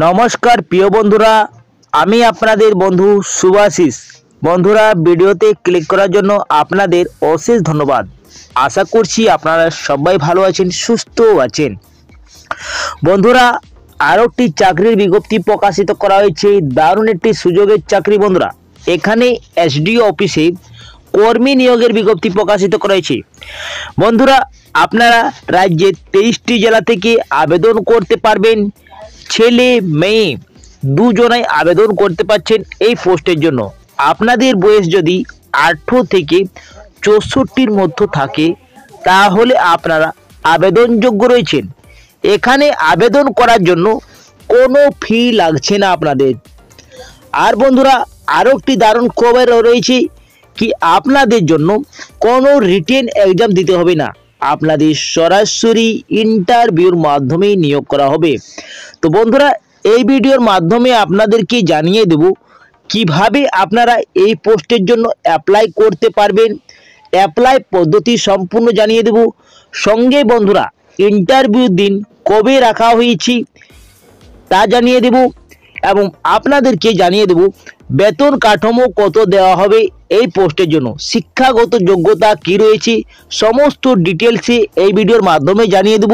নমস্কার প্রিয় বন্ধুরা, আমি আপনাদের বন্ধু শুভাশিস। বন্ধুরা, ভিডিওতে ক্লিক করার জন্য আপনাদের অশেষ ধন্যবাদ। আশা করছি আপনারা সবাই ভালো আছেন, সুস্থ আছেন। বন্ধুরা, আরও একটি চাকরির বিজ্ঞপ্তি প্রকাশিত করা হয়েছে। দারুণ একটি সুযোগের চাকরি বন্ধুরা। এখানে এসডিও অফিসে কর্মী নিয়োগের বিজ্ঞপ্তি প্রকাশিত করা হয়েছে। বন্ধুরা, আপনারা রাজ্যের 23টি জেলা থেকে আবেদন করতে পারবেন। ছেলে মেয়ে দুজনাই আবেদন করতে পারছেন এই পোস্টের জন্য। আপনাদের বয়স যদি 18 থেকে 64-র মধ্যে থাকে তাহলে আপনারা আবেদনযোগ্য রয়েছেন। এখানে আবেদন করার জন্য কোনো ফি লাগছে না আপনাদের। আর বন্ধুরা, আরও একটি দারুণ খবর রয়েছে কি আপনাদের জন্য কোনো রিটেন এক্সাম দিতে হবে না, আপনাদের সরাসরি ইন্টারভিউর মাধ্যমে নিয়োগ করা হবে। তো বন্ধুরা, এই ভিডিওর মাধ্যমে আপনাদেরকে জানিয়ে দেব কিভাবে আপনারা এই পোস্টের জন্য অ্যাপ্লাই করতে পারবেন। অ্যাপ্লাই পদ্ধতি সম্পূর্ণ জানিয়ে দেব। সঙ্গে বন্ধুরা, ইন্টারভিউ দিন কবে রাখা হয়েছে তা জানিয়ে দেব এবং আপনাদেরকে জানিয়ে দেব বেতন কাঠামো কত দেওয়া হবে এই পোস্টের জন্য, শিক্ষাগত যোগ্যতা কি রয়েছে, সমস্ত ডিটেলসে এই ভিডিওর মাধ্যমে জানিয়ে দেব।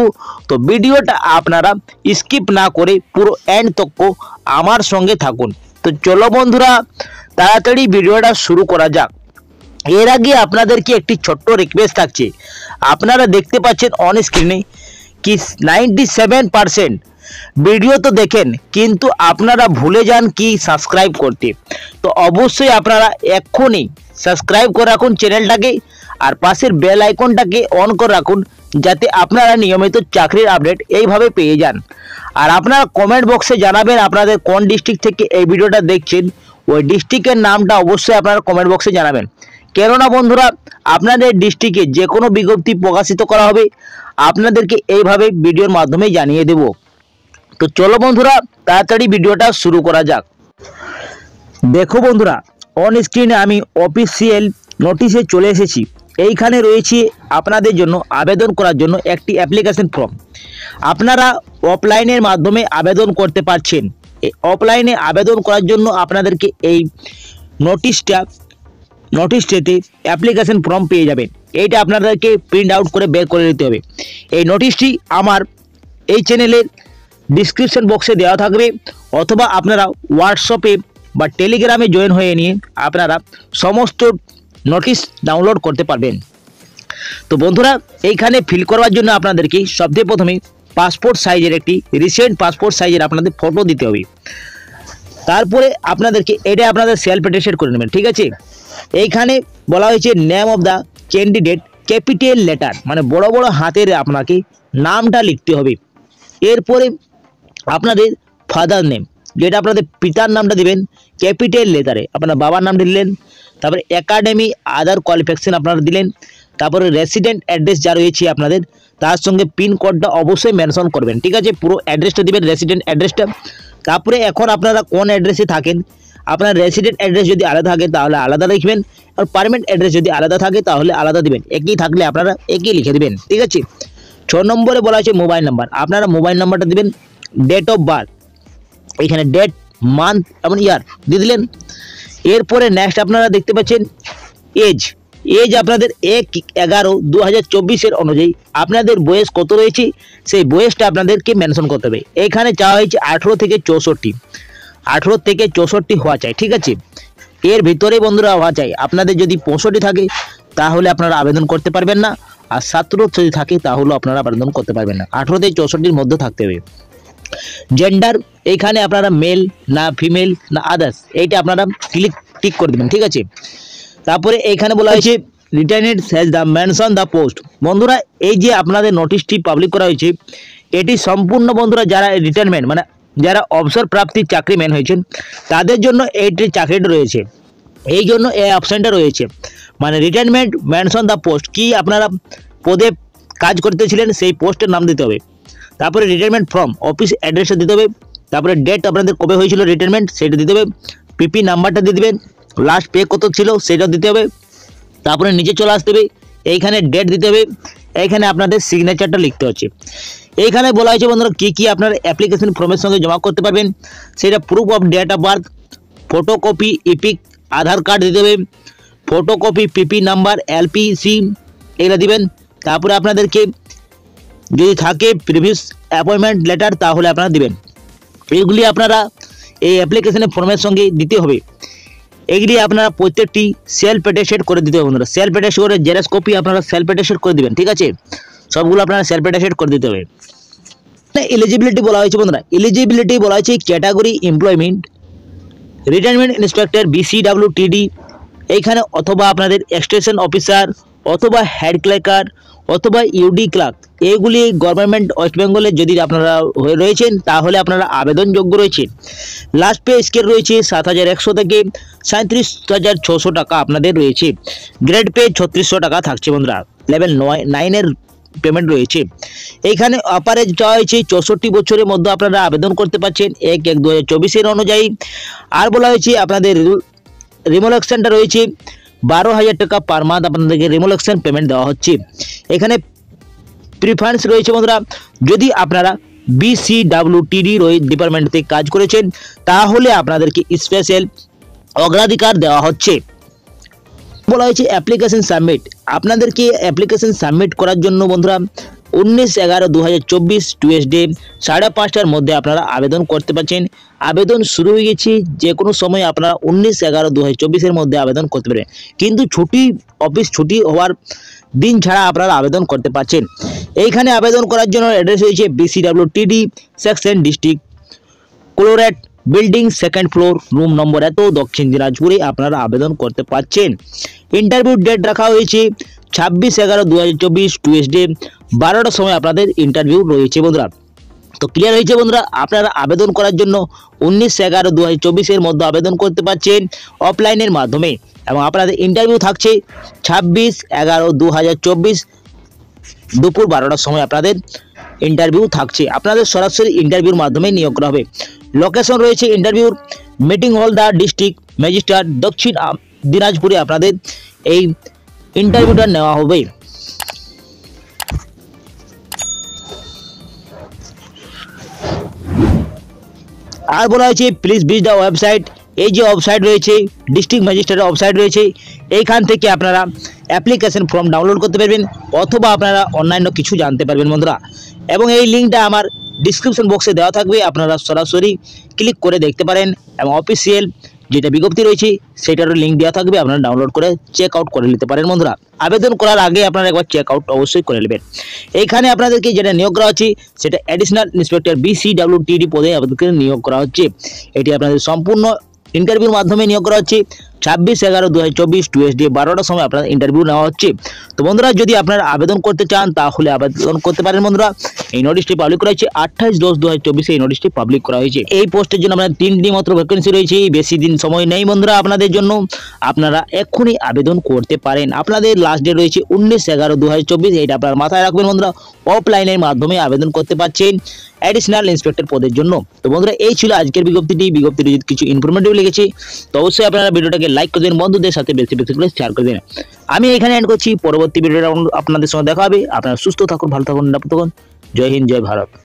তো ভিডিওটা আপনারা স্কিপ না করে পুরো এন্ড তক আমার সঙ্গে থাকুন। তো চলো বন্ধুরা, তাড়াতাড়ি ভিডিওটা শুরু করা যাক। এর আগে আপনাদেরকে একটি ছোট্ট রিকোয়েস্ট থাকছে। আপনারা দেখতে পাচ্ছেন অন স্ক্রিনে কি 97% ভিডিও তো দেখেন, কিন্তু আপনারা ভুলে যান কি সাবস্ক্রাইব করতে। তো অবশ্যই আপনারা এক্ষুনি সাবস্ক্রাইব করে রাখুন চ্যানেলটাকে, আর পাশের বেল আইকনটাকে অন করে রাখুন, যাতে আপনারা নিয়মিত চাকরির আপডেট এইভাবে পেয়ে যান। আর আপনারা কমেন্ট বক্সে জানাবেন আপনাদের কোন ডিস্ট্রিক্ট থেকে এই ভিডিওটা দেখছেন। ওই ডিস্ট্রিক্টের নামটা অবশ্যই আপনারা কমেন্ট বক্সে জানাবেন। কেননা বন্ধুরা, আপনাদের ডিস্ট্রিক্টে যে কোনো বিজ্ঞপ্তি প্রকাশিত করা হবে আপনাদেরকে এইভাবে ভিডিওর মাধ্যমে জানিয়ে দেব। তো চলো বন্ধুরা, তাড়াতাড়ি ভিডিওটা শুরু করা যাক। দেখো বন্ধুরা, অন স্ক্রিনে আমি অফিসিয়াল নোটিশে চলে এসেছি। এইখানে রয়েছে আপনাদের জন্য আবেদন করার জন্য একটি অ্যাপ্লিকেশন ফর্ম। আপনারা অফলাইনের মাধ্যমে আবেদন করতে পারছেন। এই অফলাইনে আবেদন করার জন্য আপনাদেরকে এই নোটিশটাতে অ্যাপ্লিকেশন ফর্ম পেয়ে যাবেন। এইটা আপনাদেরকে প্রিন্ট আউট করে বের করে নিতে হবে। এই নোটিশটি আমার এই চ্যানেলের ডিসক্রিপশন বক্সে দেওয়া থাকবে, অথবা আপনারা হোয়াটসঅ্যাপে বা টেলিগ্রামে জয়েন হয়ে নিয়ে আপনারা সমস্ত নোটিশ ডাউনলোড করতে পারবেন। তো বন্ধুরা, এইখানে ফিল করার জন্য আপনাদেরকে সবথেকে প্রথমে পাসপোর্ট সাইজের একটি রিসেন্ট পাসপোর্ট সাইজের আপনাদের ফটো দিতে হবে। তারপরে আপনাদেরকে এটা আপনাদের সেলফ অ্যাটেস্টেড করে নেবেন, ঠিক আছে। এইখানে বলা হয়েছে name of the candidate capital letter, মানে বড় বড় হাতের আপনাকে নামটা লিখতে হবে। এরপরে আপনাদের ফাদার নেম, যেটা আপনাদের পিতার নামটা দিবেন ক্যাপিটাল লেটারে, আপনার বাবার নামটা দিলেন। তারপরে একাডেমি আদার কোয়ালিফিকেশন আপনারা দিলেন। তারপরে রেসিডেন্ট অ্যাড্রেস যা রয়েছে আপনাদের, তার সঙ্গে পিন কোডটা অবশ্যই মেনশন করবেন, ঠিক আছে। পুরো অ্যাড্রেসটা দিবেন, রেসিডেন্ট অ্যাড্রেসটা। তারপরে এখন আপনারা কোন অ্যাড্রেসে থাকেন, আপনার রেসিডেন্ট অ্যাড্রেস যদি আলাদা থাকে তাহলে আলাদা লিখবেন, আর পারমানেন্ট অ্যাড্রেস যদি আলাদা থাকে তাহলে আলাদা দিবেন। একই থাকলে আপনারা একই লিখে দিবেন, ঠিক আছে। 6 নম্বরে বলা হয়েছে মোবাইল নাম্বার। আপনারা মোবাইল নাম্বারটা দিবেন। ডেট অফ বার্থ, এখানে ডেট, মান্থ এবং ইয়ার দিয়ে দিলেন। এরপরে নেক্সট আপনারা দেখতে পাচ্ছেন এজ আপনাদের 1/11/2024 অনুযায়ী আপনাদের বয়স কত রয়েছে সেই বয়সটা আপনাদেরকে মেনশন করতে হবে। এখানে চাওয়া হয়েছে 18 থেকে 64 হওয়া চাই, ঠিক আছে। এর ভিতরে বন্ধুরা হওয়া চাই। আপনাদের যদি 65 থাকে তাহলে আপনারা আবেদন করতে পারবেন না, আর 17 যদি থাকে তাহলে আপনারা আবেদন করতে পারবেন না। 18 থেকে 64-র মধ্যে থাকতে হবে। জেন্ডার, এইখানে আপনারা মেল না ফিমেল না আদার্স, এইটা আপনারা টিক করে দেবেন, ঠিক আছে। তারপরে এইখানে বলা হয়েছে returned has the mention the post. বন্ধুরা, এই যে আপনাদের নোটিশটি পাবলিক করা হয়েছে, এটি সম্পূর্ণ বন্ধুরা যারা রিটায়ারমেন্ট মানে যারা অবসর প্রাপ্তির চাকরিম্যান হয়েছেন তাদের জন্য এইটি চাকরিটা রয়েছে। এই জন্য এই অপশানটা রয়েছে, মানে রিটায়ারমেন্ট মেনশন দ্য পোস্ট, কি আপনারা পদে কাজ করতেছিলেন সেই পোস্টের নাম দিতে হবে। তারপরে রিটায়ারমেন্ট ফর্ম অফিস অ্যাড্রেসটা দিতে হবে। তারপরে ডেট আপনাদের কবে হয়েছিল রিটায়ারমেন্ট সেটা দিতে হবে। পিপি নাম্বারটা দিয়ে দেবেন। লাস্ট পে কত ছিল সেটা দিতে হবে। তারপরে নিচে চলে আসতে হবে, এইখানে ডেট দিতে হবে। এইখানে আপনাদের সিগনেচারটা লিখতে হচ্ছে। এইখানে বলা হয়েছে বন্ধুরা কি কি আপনার অ্যাপ্লিকেশন ফর্মের সঙ্গে জমা করতে পারবেন। সেটা proof of date of birth, photocopy EPIC Aadhaar card দিতে হবে, ফটোকপি পিপি নাম্বার এলপিসি এগুলো দিবেন। তারপরে আপনাদেরকে যদি থাকে প্রিভিয়াস অ্যাপয়েন্টমেন্ট লেটার তাহলে আপনারা দিবেন। এইগুলি আপনারা এই অ্যাপ্লিকেশনের ফর্মের সঙ্গে দিতে হবে। এগুলি আপনারা প্রত্যেকটি সেলফ অ্যাটেস্টেড করে দিতে হবে বন্ধুরা। সেলফ অ্যাটেস্টেড করে জেরক্স কপি আপনারা সেলফ অ্যাটেস্টেড করে দিবেন, ঠিক আছে। সবগুলো আপনারা সেলফ অ্যাটেস্টেড করে দিতে হবে। এলিজিবিলিটি বলা হয়েছে বন্ধুরা, এলিজিবিলিটি বলা হয়েছে category employment, retirement inspector BCWTD এইখানে, অথবা আপনাদের এক্সটেনশন অফিসার, অথবা হেড ক্লার্কার, অথবা ইউডি ক্লার্ক। এইগুলি গভর্নমেন্ট ওয়েস্ট বেঙ্গলে যদি আপনারা হয়ে রয়েছেন তাহলে আপনারা আবেদনযোগ্য রয়েছে। লাস্ট পে স্কেল রয়েছে 7,100 থেকে 37,600 টাকা আপনাদের রয়েছে। গ্রেড পে 3600 টাকা থাকছে বন্ধুরা। লেভেল 9 পেমেন্ট রয়েছে। এইখানে আপার এজ চাওয়া হয়েছে 64 বছরের মধ্যে আপনারা আবেদন করতে পারছেন 1/1/2024 অনুযায়ী। আর বলা হয়েছে আপনাদের রিমোলেকশনটা রয়েছে 12,000 টাকা পার মান্থ আপনাদেরকে রিমোলেকশন পেমেন্ট দেওয়া হচ্ছে। এখানে প্রিফারেন্স রয়েছে বন্ধুরা, যদি আপনারা BCWTD ডিপার্টমেন্টে কাজ করেছেন তাহলে আপনাদেরকে স্পেশাল অগ্রাধিকার দেওয়া হচ্ছে। বলা হয়েছে অ্যাপ্লিকেশন সাবমিট, আপনাদেরকে অ্যাপ্লিকেশন সাবমিট করার জন্য বন্ধুরা 19/11/2024 টুয়েসডে 5:30টার মধ্যে আপনারা আবেদন করতে পারছেন। আবেদন শুরু হয়ে গেছে, যে কোনো সময় আপনারা 19/11/2024 মধ্যে আবেদন করতে পারেন, কিন্তু অফিস ছুটি হওয়ার দিন ছাড়া আপনারা আবেদন করতে পারছেন। এইখানে আবেদন করার জন্য অ্যাড্রেস হয়েছে BCWTD section district collectorate building 2nd floor room number এত, দক্ষিণ দিনাজপুরে আপনারা আবেদন করতে পারছেন। ইন্টারভিউ ডেট রাখা হয়েছে 26/11/2024 টুয়েসডে 12টার সময় আপনাদের ইন্টারভিউ রয়েছে বন্ধুরা। তো ক্লিয়ার হয়েছে বন্ধুরা, আপনারা আবেদন করার জন্য 19/11/2024 মধ্যে আবেদন করতে পারছেন অফলাইনের মাধ্যমে, এবং আপনাদের ইন্টারভিউ থাকছে 26/11/2024 দুপুর 12টার সময় আপনাদের ইন্টারভিউ থাকছে। আপনাদের সরাসরি ইন্টারভিউর মাধ্যমে নিয়োগ করা হবে। লোকেশন রয়েছে ইন্টারভিউর মিটিং হল দা ডিস্ট্রিক্ট ম্যাজিস্ট্রেট দক্ষিণ দিনাজপুরে আপনাদের এই ইন্টারভিউটা নেওয়া হবে। আর বলা হয়েছে প্লিজ ভিজিট দ্য ওয়েবসাইট, এই যে ওয়েবসাইট রয়েছে ডিস্ট্রিক্ট ম্যাজিস্ট্রেটের ওয়েবসাইট রয়েছে, এইখান থেকে আপনারা অ্যাপ্লিকেশন ফর্ম ডাউনলোড করতে পারবেন, অথবা আপনারা অন্যান্য কিছু জানতে পারবেন বন্ধুরা। এবং এই লিঙ্কটা আমার ডিসক্রিপশন বক্সে দেওয়া থাকবে, আপনারা সরাসরি ক্লিক করে দেখতে পারেন, এবং অফিসিয়াল যেটা বিজ্ঞপ্তি রয়েছে সেটারও লিঙ্ক দেওয়া থাকবে, আপনারা ডাউনলোড করে চেক আউট করে নিতে পারেন বন্ধুরা। আবেদন করার আগে আপনারা একবার চেক আউট অবশ্যই করে নেবেন। এইখানে আপনাদেরকে যেটা নিয়োগ করা হচ্ছে সেটা অ্যাডিশনাল ইন্সপেক্টর BCWTD পদে আপনাদেরকে নিয়োগ করা হচ্ছে। এটি আপনাদের সম্পূর্ণ ইন্টারভিউর মাধ্যমে নিয়োগ করা হচ্ছে। 26/11/2024 টুয়েসডে 12টার সময় আপনার ইন্টারভিউ নেওয়া হচ্ছে। তো বন্ধুরা, যদি আপনারা আবেদন করতে চান তাহলে আবেদন করতে পারেন বন্ধুরা। এই নোটিশটি পাবলিক করা হয়েছে 28/10/2024 এই নোটিশটি পাবলিক করা হয়েছে। এই পোস্টের জন্য আপনার 3টি মাত্র ভ্যাকেন্সি রয়েছে, বেশি দিন সময় নেই বন্ধুরা আপনাদের জন্য, আপনারা এক্ষুনি আবেদন করতে পারেন। আপনাদের লাস্ট ডেট রয়েছে 19/11/2024, এটা আপনারা মাথায় রাখবেন বন্ধুরা। অফলাইনের মাধ্যমে আবেদন করতে পারছেন অ্যাডিশনাল ইন্সপেক্টর পদের জন্য। তো বন্ধুরা, এই ছিল আজকের বিজ্ঞপ্তিটি যদি কিছু ইনফরমেটিভ লেগেছে তো অবশ্যই আপনারা ভিডিওটাকে লাইক করে দিন, বন্ধুদের সাথে বেশি করে শেয়ার করে দিন। আমি এখানে এন্ড করছি, পরবর্তী ভিডিওটা আপনাদের সঙ্গে দেখা হবে। আপনারা সুস্থ থাকুন, ভালো থাকুন, নিরাপদ থাকুন। জয় হিন্দ, জয় ভারত।